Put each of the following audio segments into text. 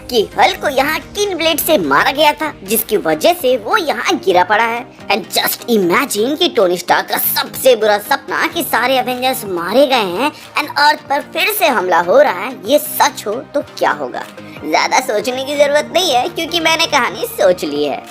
कि हल्क को यहाँ किन ब्लेड से मारा गया था, जिसकी वजह से वो यहाँ गिरा पड़ा है। एंड जस्ट इमेजिन कि टोनी स्टार्क का सबसे बुरा सपना कि सारे एवेंजर्स मारे गए हैं एंड अर्थ पर फिर से हमला हो रहा है, ये सच हो तो क्या होगा। ज्यादा सोचने की जरूरत नहीं है क्योंकि मैंने कहानी सोच ली है।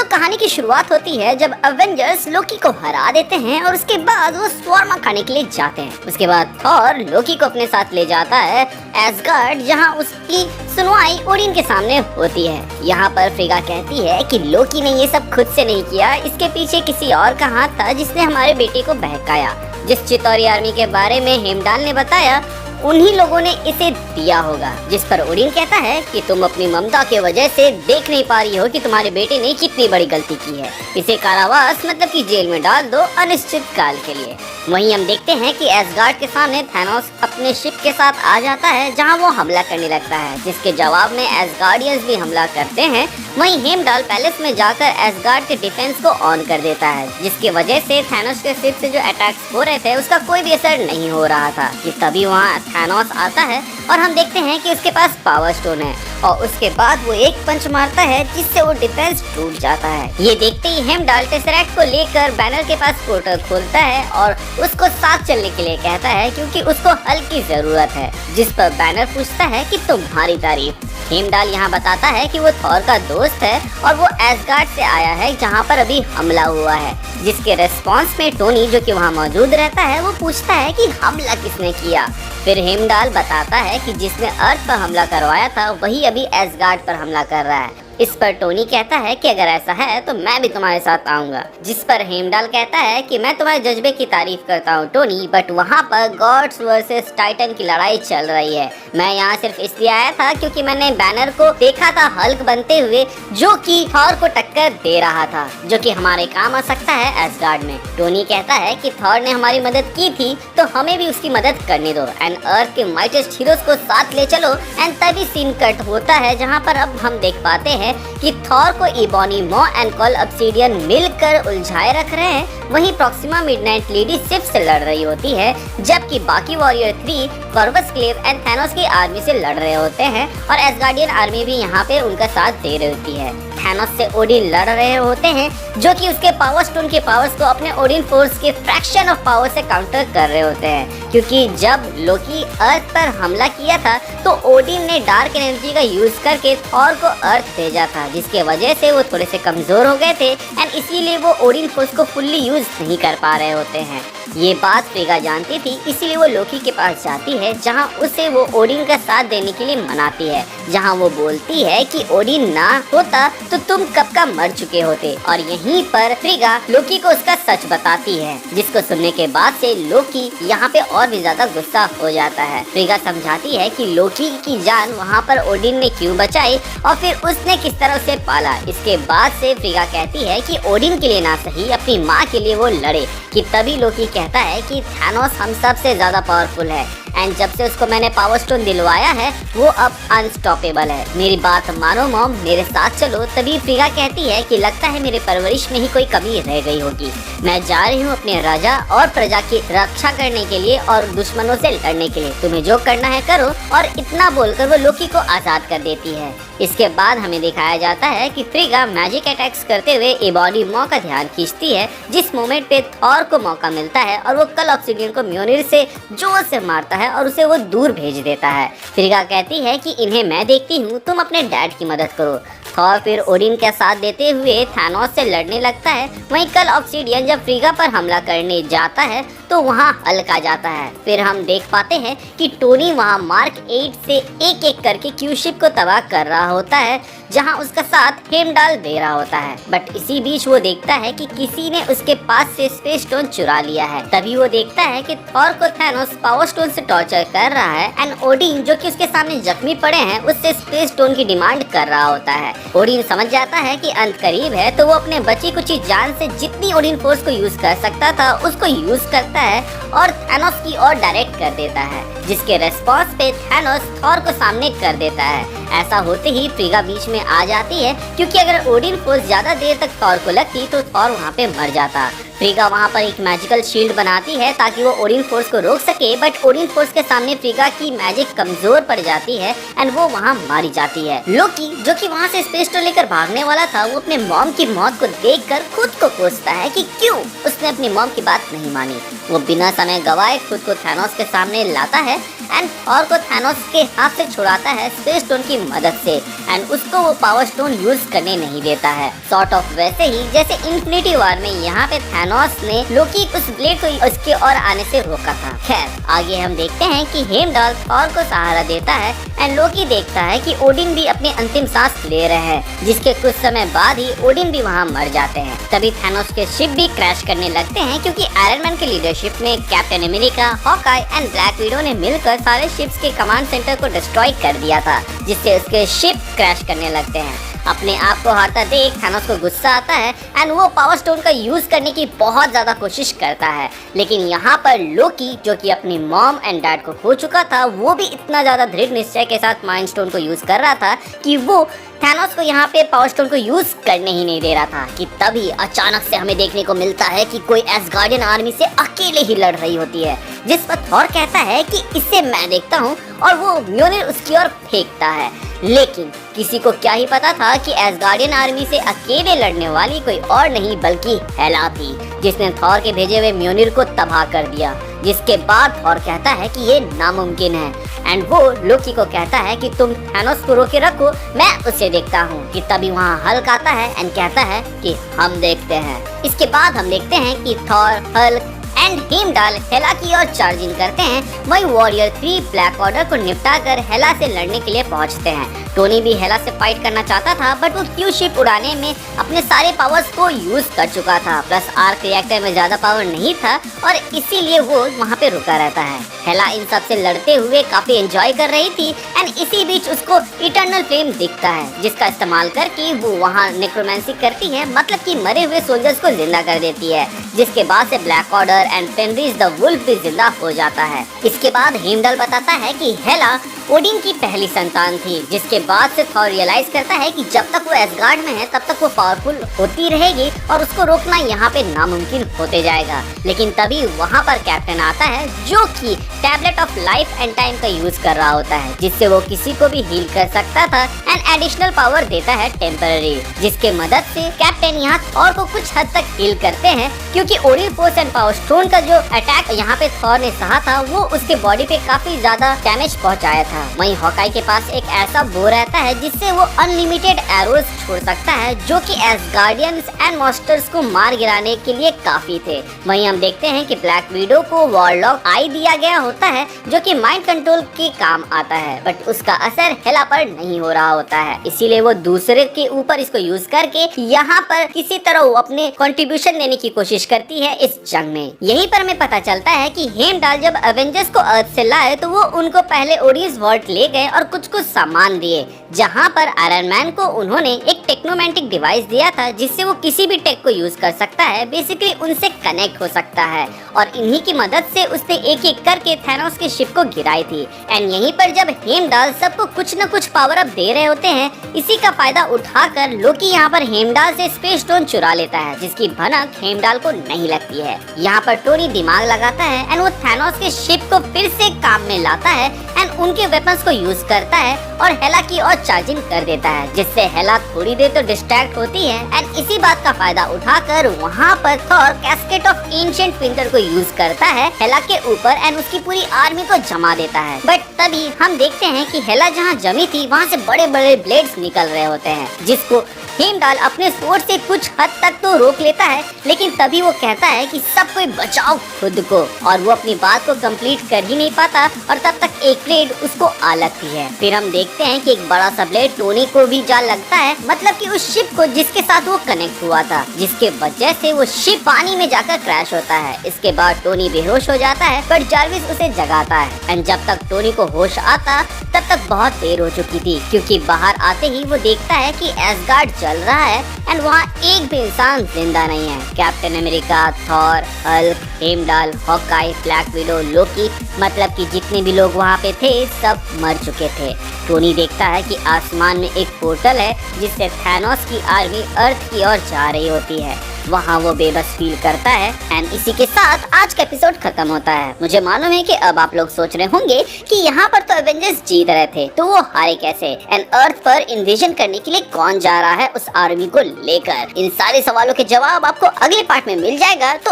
कहानी की शुरुआत होती है जब एवेंजर्स लोकी को हरा देते हैं और उसके बाद वो स्वार्मा खाने के लिए जाते हैं। उसके बाद थॉर लोकी को अपने साथ ले जाता है एसगार्ड, जहां उसकी सुनवाई ओडिन के सामने होती है। यहाँ पर फ्रिगा कहती है कि लोकी ने ये सब खुद से नहीं किया, इसके पीछे किसी और का हाथ था जिसने हमारे बेटे को बहकाया। जिस चितौरी आर्मी के बारे में हेमडाल ने बताया उन्हीं लोगों ने इसे दिया होगा। जिस पर ओडिन कहता है कि तुम अपनी ममता के वजह से देख नहीं पा रही हो कि तुम्हारे बेटे ने कितनी बड़ी गलती की है। इसे कारावास मतलब कि जेल में डाल दो अनिश्चित काल के लिए। वहीं हम देखते हैं कि एसगार्ड के सामने थैनोस अपने शिप के साथ आ जाता है, जहां वो हमला करने लगता है, जिसके जवाब में एसगार्डियंस भी हमला करते हैं। वहीं हेमडाल पैलेस में जाकर एसगार्ड के डिफेंस को ऑन कर देता है, जिसकी वजह से थैनोस के शिप से जो अटैक्स हो रहे थे उसका कोई भी असर नहीं हो रहा था। कि तभी वहाँ थैनोस आता है और हम देखते हैं कि उसके पास पावर स्टोन है और उसके बाद वो एक पंच मारता है जिससे वो डिफेंस टूट जाता है। ये देखते ही हेमडाल टेसरैक्ट को लेकर बैनर के पास पोर्टल खोलता है और उसको साथ चलने के लिए कहता है क्योंकि उसको हल्क की जरूरत है। जिस पर बैनर पूछता है कि तुम्हारी तारीफ। हेमडाल यहाँ बताता है कि वो थॉर का दोस्त है और वो एसगार्ड से आया है जहाँ पर अभी हमला हुआ है। जिसके रेस्पॉन्स में टोनी जो कि वहाँ मौजूद रहता है वो पूछता है कि हमला किसने किया। फिर हेमडाल बताता है कि जिसने अर्थ पर हमला करवाया था वही अभी एसगार्ड पर हमला कर रहा है। इस पर टोनी कहता है कि अगर ऐसा है तो मैं भी तुम्हारे साथ आऊंगा। जिस पर हेमडाल कहता है कि मैं तुम्हारे जज्बे की तारीफ करता हूँ टोनी, बट वहाँ पर गॉड्स वर्सेस टाइटन की लड़ाई चल रही है। मैं यहाँ सिर्फ इसलिए आया था क्योंकि मैंने बैनर को देखा था हल्क बनते हुए जो कि थॉर को टक्कर दे रहा था, जो कि हमारे काम आ सकता है एसगार्ड में। टोनी कहता है कि थॉर ने हमारी मदद की थी तो हमें भी उसकी मदद करने दो एंड अर्थ के माइटेस्ट हीरोज को साथ ले चलो। एंड तभी सीन कट होता है जहाँ पर अब हम देख पाते हैं कि थॉर को इबोनी मॉ एंड कॉल ऑब्सिडियन मिलकर उलझाए रख रहे हैं। वहीं प्रॉक्सिमा मिडनाइट लेडी शिप से लड़ रही होती है, जबकि बाकी वॉरियर 3 कॉर्वस क्लेव एंड थैनोस की आर्मी से लड़ रहे होते हैं और एसगार्डियन आर्मी भी यहाँ पे उनका साथ दे रही होती है। थैनोस से ओडिन लड़ रहे होते हैं जो कि उसके पावर स्टोन के पावर्स को अपने ओडिन फोर्स के फ्रैक्शन ऑफ पावर से काउंटर कर रहे होते हैं, क्योंकि जब लोकी अर्थ पर हमला किया था तो ओडिन ने डार्क एनर्जी का यूज करके थॉर को अर्थ भेजा था, जिसके वजह से वो थोड़े से कमजोर हो गए थे एंड इसीलिए वो ओडिन फोर्स को फुल्ली यूज नहीं कर पा रहे होते हैं। ये बात फ्रिगा जानती थी, इसीलिए वो लोकी के पास जाती है जहां उसे वो ओडिन का साथ देने के लिए मनाती है, जहां वो बोलती है कि ओडिन ना होता तो तुम कब का मर चुके होते। और यहीं पर फ्रिगा लोकी को उसका सच बताती है, जिसको सुनने के बाद से लोकी यहाँ पे और भी ज्यादा गुस्सा हो जाता है। फ्रिगा समझाती है कि लोकी की जान वहाँ पर ओडिन ने क्यों बचाई और फिर उसने किस तरह से पाला। इसके बाद से फ्रिगा कहती है कि ओडिन के लिए ना सही अपनी माँ के लिए वो लड़े। कि तभी लोकी कहता है कि थैनोस हम सबसे ज्यादा पावरफुल है एंड जब से उसको मैंने पावर स्टोन दिलवाया है वो अब अनस्टॉपेबल है। मेरी बात मानो मॉम, मेरे साथ चलो। तभी फ्रिगा कहती है कि लगता है मेरे परवरिश में ही कोई कमी रह गई होगी। मैं जा रही हूँ अपने राजा और प्रजा की रक्षा करने के लिए और दुश्मनों से लड़ने के लिए। तुम्हें जो करना है करो। और इतना बोलकर वो लोकी को आजाद कर देती है। इसके बाद हमें दिखाया जाता है कि फ्रिगा मैजिक अटैक्स करते हुए इबोनी मॉ का ध्यान खींचती है, जिस मोमेंट पे थॉर को मौका मिलता है और वो कल ऑब्सिडियन को म्योनिर से जोर से मारता है और उसे वो दूर भेज देता है। फ्रिगा कहती है कि इन्हें मैं देखती हूँ, तुम अपने डैड की मदद करो। थॉर फिर ओडिन का साथ देते हुए थैनोस से लड़ने लगता है। वहीं कल ऑब्सिडियन जब फ्रिगा पर हमला करने जाता है तो वहाँ हल्क आ जाता है। फिर हम देख पाते हैं कि टोनी वहाँ मार्क 8 से एक एक करके क्यू शिप को तबाह कर रहा होता है, जहाँ उसका साथ हेमडाल दे रहा होता है। बट इसी बीच वो देखता है कि किसी ने उसके पास से स्पेस स्टोन चुरा लिया है। तभी वो देखता है कि थॉर को थैनोस पावर स्टोन से टॉर्चर कर रहा है एंड ओडिन जो कि उसके सामने जख्मी पड़े हैं उससे स्पेस स्टोन की डिमांड कर रहा होता है। ओडिन समझ जाता है कि अंत करीब है तो वो अपने बची कुची जान से जितनी ओडिन फोर्स को यूज कर सकता था उसको यूज करता है और थैनोस की ओर डायरेक्ट कर देता है, जिसके रेस्पॉन्स पे थैनोस थॉर को सामने कर देता है। ऐसा होते ही फ्रिगा बीच में में आ जाती है, क्योंकि अगर ओडिन फोर्स ज्यादा देर तक थॉर को लगती तो थॉर वहाँ पे मर जाता। फ्रीगा वहाँ पर एक मैजिकल शील्ड बनाती है ताकि वो ओडिन फोर्स को रोक सके, बट ओडिन फोर्स के सामने फ्रीगा की मैजिक कमजोर पड़ जाती है एंड वो वहाँ मारी जाती है। लोकी जो कि वहाँ से स्पेस स्टोन लेकर भागने वाला था, वो अपने मॉम की मौत को देखकर खुद को कोसता है कि क्यों उसने अपनी मॉम की बात नहीं मानी। वो बिना समय गवाए खुद को थैनोस के सामने लाता है एंड थॉर को थैनोस के हाथ से छुड़ाता है स्पेस स्टोन की मदद से एंड उसको वो पावर स्टोन यूज करने नहीं देता है। सॉर्ट ऑफ वैसे ही जैसे इन्फिनिटी वॉर में यहाँ पे थैनोस ने लोकी उस ब्लेड को उसके और आने से रोका था। खैर आगे हम देखते हैं कि हेमडाल थॉर को सहारा देता है एंड लोकी देखता है कि ओडिन भी अपनी अंतिम सांस ले रहे हैं, जिसके कुछ समय बाद ही ओडिन भी वहाँ मर जाते हैं। तभी थैनोस के शिप भी क्रैश करने लगते हैं, क्योंकि आयरन मैन के लीडरशिप में captain America, Hawkeye and black window ने मिलकर सारे शिप्स के कमांड सेंटर को डिस्ट्रॉय कर दिया था, जिससे उसके शिप क्रैश करने लगते हैं। अपने आप को हारता देख थैनोस को गुस्सा आता है एंड वो पावर स्टोन का यूज करने की बहुत ज्यादा कोशिश करता है, लेकिन यहाँ पर लोकी जो कि अपनी मॉम एंड डैड को खो चुका था, वो भी इतना ज्यादा दृढ़ निश्चय के साथ माइंड स्टोन को यूज कर रहा था कि वो थैनोस को यहाँ पे पावर स्टोन को यूज करने ही नहीं दे रहा था। कि तभी अचानक से हमें देखने को मिलता है कि कोई एसगार्डियन आर्मी से अकेले ही लड़ रही होती है, जिस पर थॉर कहता है कि इससे मैं देखता हूँ, और वो म्योनिर उसकी ओर फेंकता है। लेकिन किसी को क्या ही पता था कि एसगार्डियन आर्मी से अकेले लड़ने वाली कोई और नहीं बल्कि हेला थी, जिसने थॉर के भेजे हुए म्योनिर को तबाह कर दिया। जिसके बाद थॉर कहता है कि ये नामुमकिन है एंड वो लोकी को कहता है कि तुम थैनोस को रोके रखो, मैं उसे देखता हूँ। कि तभी वहाँ हल्क आता है एंड कहता है कि हम देखते हैं। इसके बाद हम देखते हैं कि थॉर, हल्क एंड हेमडाल हेला की ओर चार्जिंग करते हैं। वही वॉरियर 3 ब्लैक ऑर्डर को निपटा कर हेला से लड़ने के लिए पहुंचते हैं। टोनी भी हेला से फाइट करना चाहता था, बट वो क्यू शिप उड़ाने में अपने सारे पावर्स को यूज कर चुका था, प्लस आर्क रिएक्टर में ज्यादा पावर नहीं था और इसीलिए वो वहाँ पे रुका रहता है। हेला इन सब से लड़ते हुए काफी एंजॉय कर रही थी एंड इसी बीच उसको इटर्नल फ्लेम दिखता है, जिसका इस्तेमाल करके वो वहाँ नेक्रोमेंसी करती है, मतलब कि मरे हुए सोल्जर्स को जिंदा कर देती है। जिसके बाद से Black Order and Fenris the wolf भी जिंदा हो जाता है। इसके बाद हेमडाल बताता है कि हेला ओडिन की पहली संतान थी, जिसके बाद से थॉर रियलाइज करता है कि जब तक वो एसगार्ड में है तब तक वो पावरफुल होती रहेगी और उसको रोकना यहाँ पे नामुमकिन होते जाएगा। लेकिन तभी वहाँ पर कैप्टन आता है, जो कि tablet of life and time का यूज कर रहा होता है, जिससे वो किसी को भी हील कर सकता था एंड एडिशनल पावर देता है टेम्पररी, जिसके मदद से कैप्टन यहाँ थॉर को कुछ हद तक हील करते हैं, क्योंकि Odin force and power stone का जो अटैक यहाँ पे थॉर ने सहा था वो उसके बॉडी पे काफी ज्यादा डैमेज पहुँचाया था। वहीं हॉकाई के पास एक ऐसा बो रहता है जिससे वो अनलिमिटेड एरोज छोड़ सकता है, जो कि एसगार्डियंस एंड मॉन्स्टर्स को मार गिराने के लिए काफी थे। वहीं हम देखते हैं कि ब्लैक विडो को वॉरलॉक आई दिया गया होता है, जो कि माइंड कंट्रोल के काम आता है, बट उसका असर हेला पर नहीं हो रहा होता है, इसीलिए वो दूसरे के ऊपर इसको यूज करके यहाँ पर किसी तरह वो अपने कंट्रीब्यूशन देने की कोशिश करती है इस जंग में। यहीं पर हमें पता चलता है कि हेमडाल जब एवेंजर्स को अर्थ से लाए तो वो उनको पहले ओडिन्स वॉल्ट ले गए और कुछ सामान दिए, जहाँ पर आयरन मैन को उन्होंने एक टेक्नोमैटिक डिवाइस दिया था, जिससे वो किसी भी टेक को यूज कर सकता है, बेसिकली उनसे कनेक्ट हो सकता है, और इन्हीं की मदद से उसने एक एक करके थैनोस के शिप को गिराई थी। एंड यहीं पर जब हेमडाल सबको कुछ न कुछ पावर अप दे रहे होते हैं, इसी का फायदा उठाकर लोकी यहाँ पर हेमडाल से स्पेस स्टोन चुरा लेता है, जिसकी भनक हेमडाल को नहीं लगती है। यहाँ पर टोनी दिमाग लगाता है एंड वो थैनोस के शिप को फिर से काम में लाता है एंड उनके वेपन्स को यूज करता है और हेला की और चार्जिंग कर देता है, जिससे हेला थोड़ी देर तो डिस्ट्रैक्ट होती है एंड इसी बात का फायदा उठाकर वहाँ पर Thor casket of ancient winter को यूज करता है हेला के ऊपर एंड उसकी पूरी आर्मी को जमा देता है। बट तभी हम देखते हैं कि हेला जहाँ जमी थी वहाँ से बड़े बड़े ब्लेड्स निकल रहे होते हैं, जिसको हेमडाल अपने स्वॉर्ड से कुछ हद तक तो रोक लेता है, लेकिन तभी वो कहता है कि सब कोई बचाओ खुद को, और वो अपनी बात को कंप्लीट कर ही नहीं पाता और तब तक एक ब्लेड उसको आ लगती है। फिर हम देखते हैं कि एक बड़ा सा ब्लेड टोनी को भी जा लगता है, मतलब कि उस शिप को जिसके साथ वो कनेक्ट हुआ था, जिसके वजह से वो शिप पानी में जाकर क्रैश होता है। इसके बाद टोनी बेहोश हो जाता है, पर जार्विस उसे जगाता है एंड जब तक टोनी को होश आता तब तक बहुत देर हो चुकी थी, क्योंकि बाहर आते ही वो देखता है कि एसगार्ड जल रहा है एंड वहाँ एक भी इंसान जिंदा नहीं है। Captain America, Thor, Hulk, Heimdall, Hawkeye, Black Widow, Loki, मतलब कि जितने भी लोग वहाँ पे थे सब मर चुके थे। टोनी देखता है कि आसमान में एक पोर्टल है जिससे थैनोस की आर्मी अर्थ की ओर जा रही होती है। वहाँ वो बेबस फील करता है एंड इसी के साथ आज का एपिसोड खत्म होता है। मुझे मालूम है कि अब आप लोग सोच रहे होंगे कि यहाँ पर तो एवेंजर्स जीत रहे थे तो वो हारे कैसे, एंड अर्थ पर इन्वेजन करने के लिए कौन जा रहा है उस आर्मी को लेकर। इन सारे सवालों के जवाब आपको अगले पार्ट में मिल जाएगा। तो